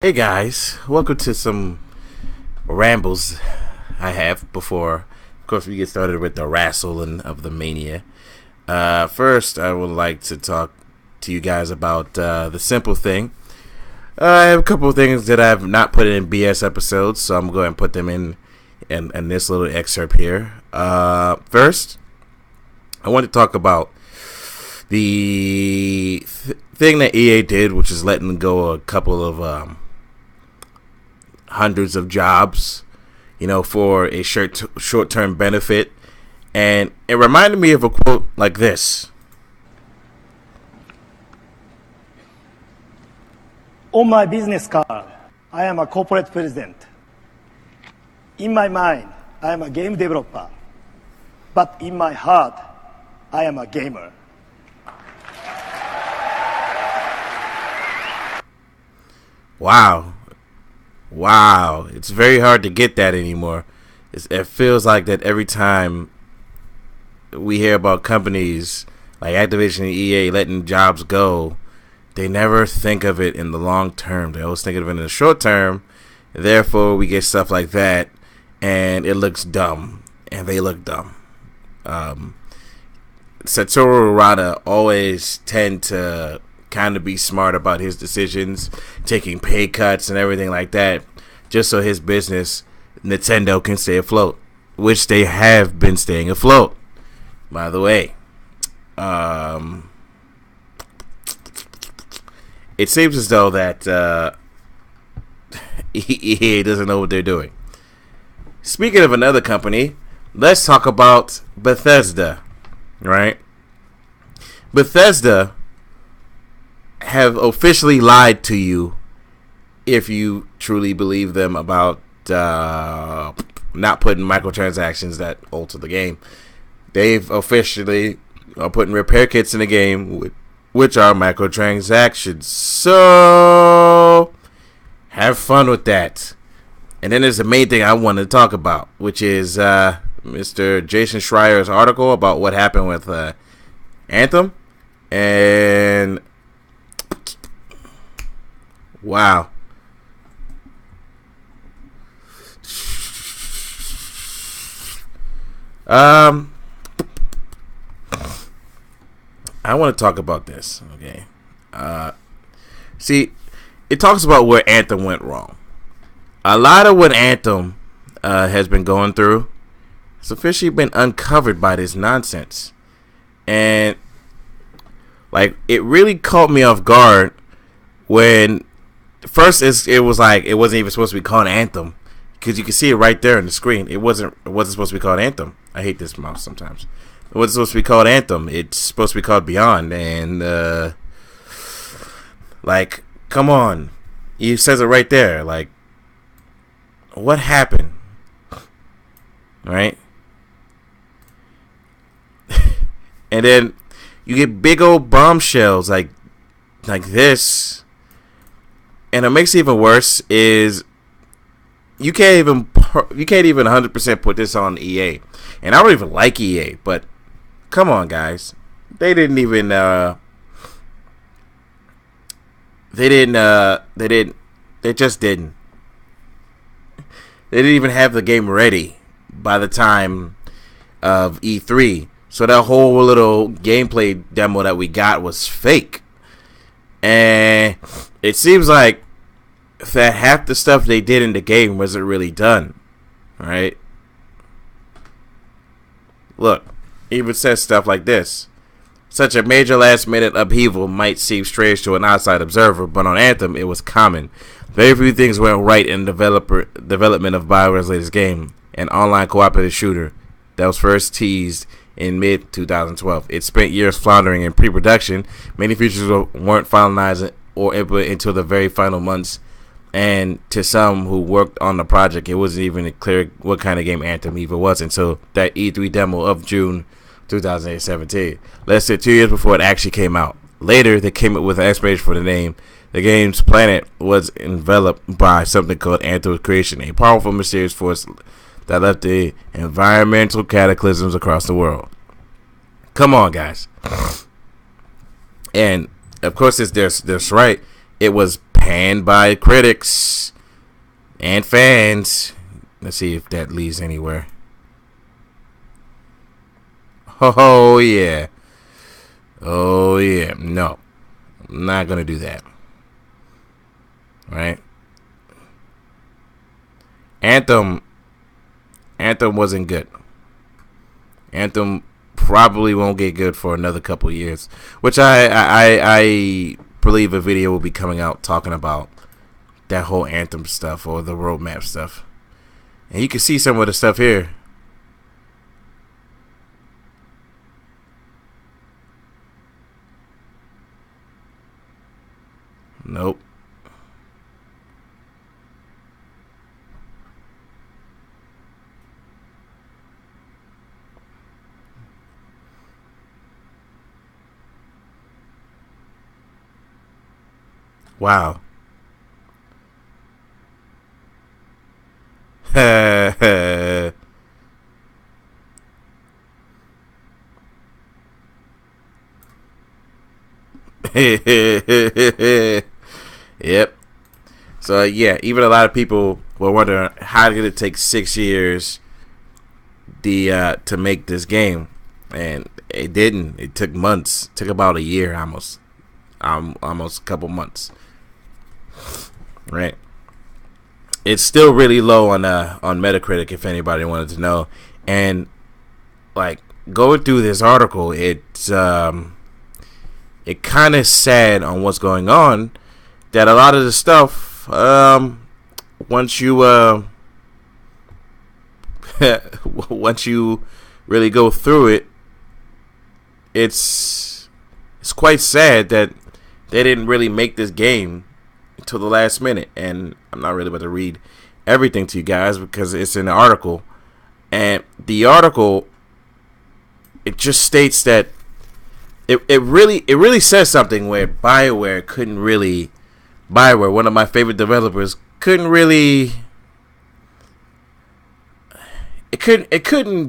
Hey guys, welcome to some rambles I have before, of course, we get started with the wrestling of the mania. First, I would like to talk to you guys about the simple thing. I have a couple of things that I have not put in BS episodes, so I'm going to put them in this little excerpt here. First, I want to talk about the thing that EA did, which is letting go a couple of hundreds of jobs, for a short-term benefit. And it reminded me of a quote like this. On my business card, I am a corporate president. In my mind, I am a game developer. But in my heart, I am a gamer. Wow. It's very hard to get that anymore. It feels like that every time we hear about companies like Activision and EA letting jobs go, they never think of it in the long term. They always think of it in the short term. Therefore, we get stuff like that, and it looks dumb, and they look dumb. Satoru Iwata always tend to kind of be smart about his decisions, taking pay cuts and everything like that, just so his business, Nintendo, can stay afloat, which they have been staying afloat, by the way. It seems as though that EA doesn't know what they're doing. Speaking of another company, let's talk about Bethesda, right? Bethesda have officially lied to you if you truly believe them about not putting microtransactions that alter the game. They've officially are putting repair kits in the game, which are microtransactions. So have fun with that. And then there's the main thing I wanted to talk about, which is Mr. Jason Schreier's article about what happened with Anthem. And wow. I want to talk about this, okay? See, it talks about where Anthem went wrong. A lot of what Anthem has been going through has officially been uncovered by this nonsense. And, it really caught me off guard when first it was like it wasn't even supposed to be called Anthem, because you can see it right there on the screen. It wasn't supposed to be called Anthem. I hate this mouse sometimes. It wasn't supposed to be called Anthem. It's supposed to be called Beyond. And come on, it says it right there. What happened? Right? And then you get big old bombshells like this. And what makes it even worse is you can't even 100% put this on EA. And I don't even like EA, but come on, guys. They just didn't. They didn't even have the game ready by the time of E3. So that whole little gameplay demo that we got was fake. And it seems like that half the stuff they did in the game wasn't really done. Right? Look, it even says stuff like this. Such a major last-minute upheaval might seem strange to an outside observer, but on Anthem, it was common. Very few things went right in the development of BioWare's latest game, an online cooperative shooter that was first teased in mid-2012. It spent years floundering in pre-production. Many features weren't finalized or implemented until the very final months, and to some who worked on the project, it wasn't even clear what kind of game Anthem even was until that E3 demo of June 2017, less than 2 years before it actually came out. Later, they came up with an explanation for the name. The game's planet was enveloped by something called Anthem's creation, a powerful, mysterious force that left the environmental cataclysms across the world. Come on, guys. And, of course, there's right. It was panned by critics and fans. Let's see if that leads anywhere. Oh yeah. Oh yeah. No. I'm not gonna do that. Right? Anthem wasn't good. Anthem probably won't get good for another couple years, which I believe a video will be coming out talking about that whole Anthem stuff or the roadmap stuff. And you can see some of the stuff here. Nope. Wow. Yep. So yeah, even a lot of people were wondering how did it take 6 years to make this game, and it didn't. It took months. It took about a year, almost a couple months. Right. It's still really low on Metacritic, if anybody wanted to know. And like going through this article, it kind of sad on what's going on. That a lot of the stuff, once you once you really go through it, it's quite sad that they didn't really make this game until the last minute. And I'm not really about to read everything to you guys because it's in the article. And the article, it just states that it really says something where BioWare, one of my favorite developers, couldn't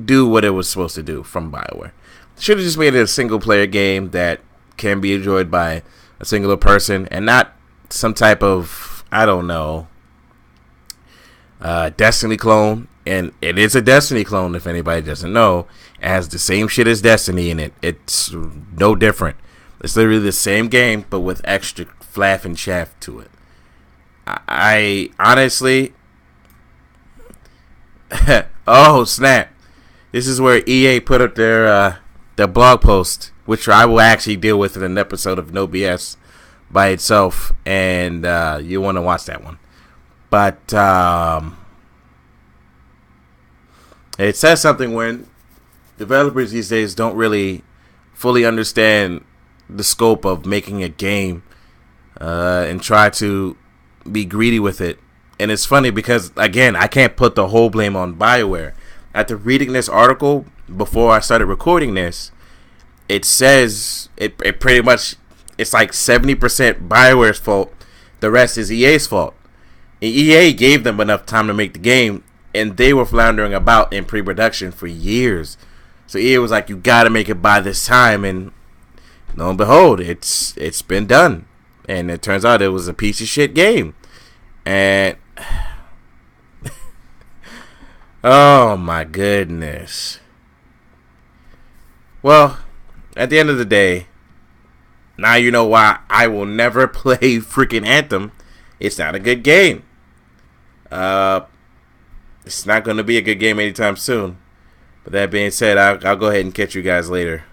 do what it was supposed to do from BioWare. Should have just made it a single player game that can be enjoyed by a singular person and not some type of, I don't know, Destiny clone. And it is a Destiny clone, if anybody doesn't know. It has the same shit as Destiny in it. It's no different. It's literally the same game, but with extra flaff and chaff to it. I honestly... oh, snap. This is where EA put up their blog post, which I will actually deal with in an episode of No BS by itself, and you want to watch that one. But it says something when developers these days don't really fully understand the scope of making a game and try to be greedy with it. And it's funny because, again, I can't put the whole blame on BioWare. After reading this article before I started recording this, it says it pretty much, it's like 70% BioWare's fault. The rest is EA's fault. And EA gave them enough time to make the game, and they were floundering about in pre-production for years. So EA was like, you gotta make it by this time, and lo and behold, it's been done. And it turns out it was a piece of shit game. And oh my goodness. Well, at the end of the day, now you know why I will never play freaking Anthem. It's not a good game. It's not going to be a good game anytime soon. But that being said, I'll go ahead and catch you guys later.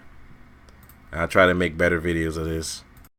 I'll try to make better videos of this.